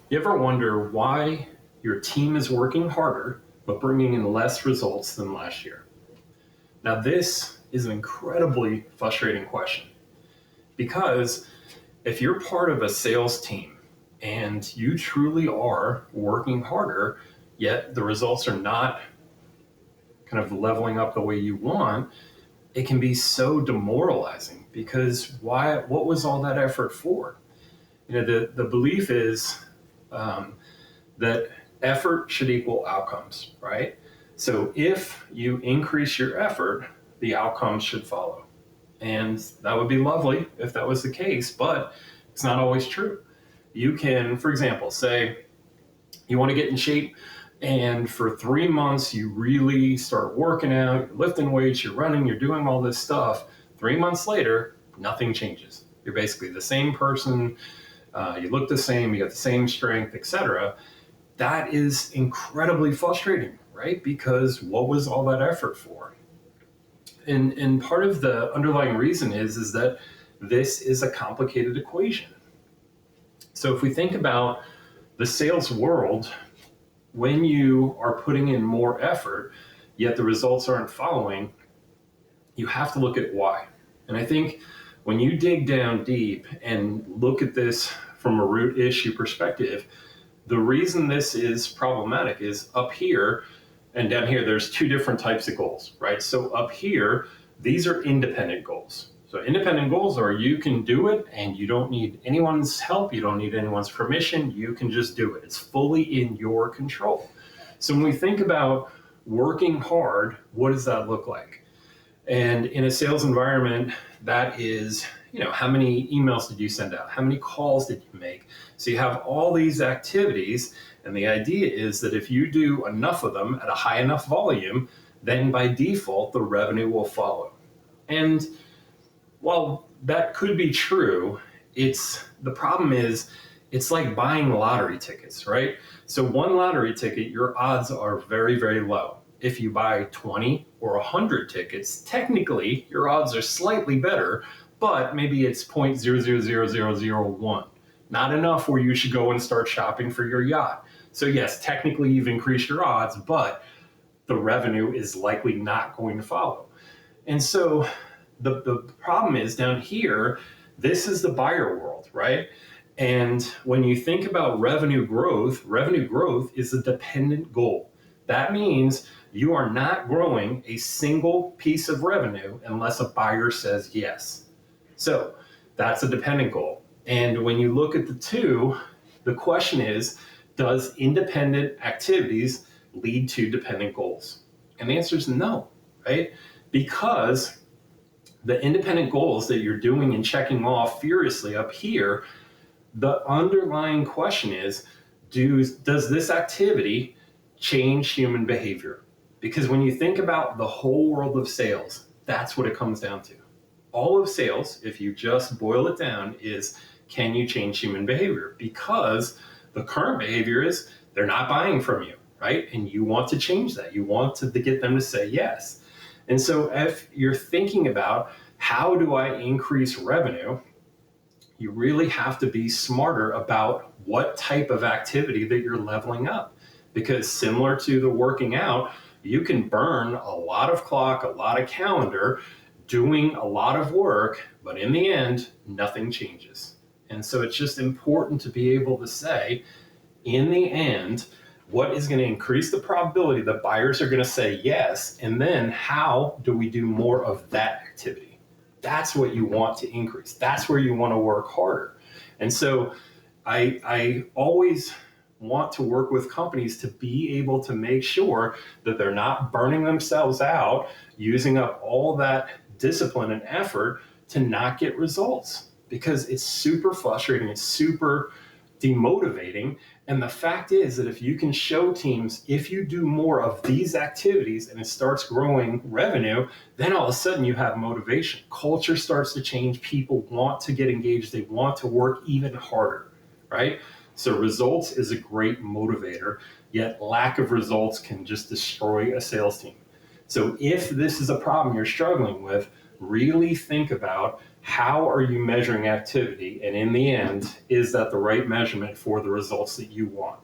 You ever wonder why your team is working harder but bringing in less results than last year? Now, this is an incredibly frustrating question because if you're part of a sales team and you truly are working harder, yet the results are not kind of leveling up the way you want, it can be so demoralizing because what was all that effort for? The belief is that effort should equal outcomes, right? So if you increase your effort, the outcomes should follow. And that would be lovely if that was the case, but it's not always true. You can, for example, say you want to get in shape, and for 3 months you really start working out, you're lifting weights, you're running, you're doing all this stuff. 3 months later, nothing changes. You're basically the same person, you look the same, you got the same strength, etc. That is incredibly frustrating, right? Because what was all that effort for? And part of the underlying reason is that this is a complicated equation. So if we think about the sales world, when you are putting in more effort, yet the results aren't following, you have to look at why. And I think when you dig down deep and look at this from a root issue perspective, the reason this is problematic is up here and down here, there's two different types of goals, right? So up here, these are independent goals. So independent goals are you can do it and you don't need anyone's help, you don't need anyone's permission, you can just do it. It's fully in your control. So when we think about working hard, what does that look like? And in a sales environment, that is, how many emails did you send out? How many calls did you make? So you have all these activities, and the idea is that if you do enough of them at a high enough volume, then by default, the revenue will follow. And while that could be true, the problem is it's like buying lottery tickets, right? So one lottery ticket, your odds are very, very low. If you buy 20 or 100 tickets, technically your odds are slightly better, but maybe it's 0.000001. Not enough where you should go and start shopping for your yacht. So yes, technically you've increased your odds, but the revenue is likely not going to follow. And so the problem is down here, this is the buyer world, right? And when you think about revenue growth is a dependent goal. That means you are not growing a single piece of revenue unless a buyer says yes. So that's a dependent goal. And when you look at the two, the question is, does independent activities lead to dependent goals? And the answer is no, right? Because the independent goals that you're doing and checking off furiously up here, the underlying question is, does this activity change human behavior? Because when you think about the whole world of sales, that's what it comes down to. All of sales, if you just boil it down, is can you change human behavior? Because the current behavior is they're not buying from you, right? And you want to change that. You want to get them to say yes. And so if you're thinking about how do I increase revenue, you really have to be smarter about what type of activity that you're leveling up. Because similar to the working out, you can burn a lot of clock, a lot of calendar, doing a lot of work, but in the end, nothing changes. And so it's just important to be able to say, in the end, what is going to increase the probability that buyers are going to say yes, and then how do we do more of that activity? That's what you want to increase. That's where you want to work harder. And so I always want to work with companies to be able to make sure that they're not burning themselves out, using up all that discipline and effort to not get results, because it's super frustrating, it's super demotivating. And the fact is that if you can show teams, if you do more of these activities and it starts growing revenue, then all of a sudden you have motivation. Culture starts to change. People want to get engaged. They want to work even harder, right? So results is a great motivator, yet lack of results can just destroy a sales team. So if this is a problem you're struggling with, really think about How are you measuring activity? And in the end, is that the right measurement for the results that you want?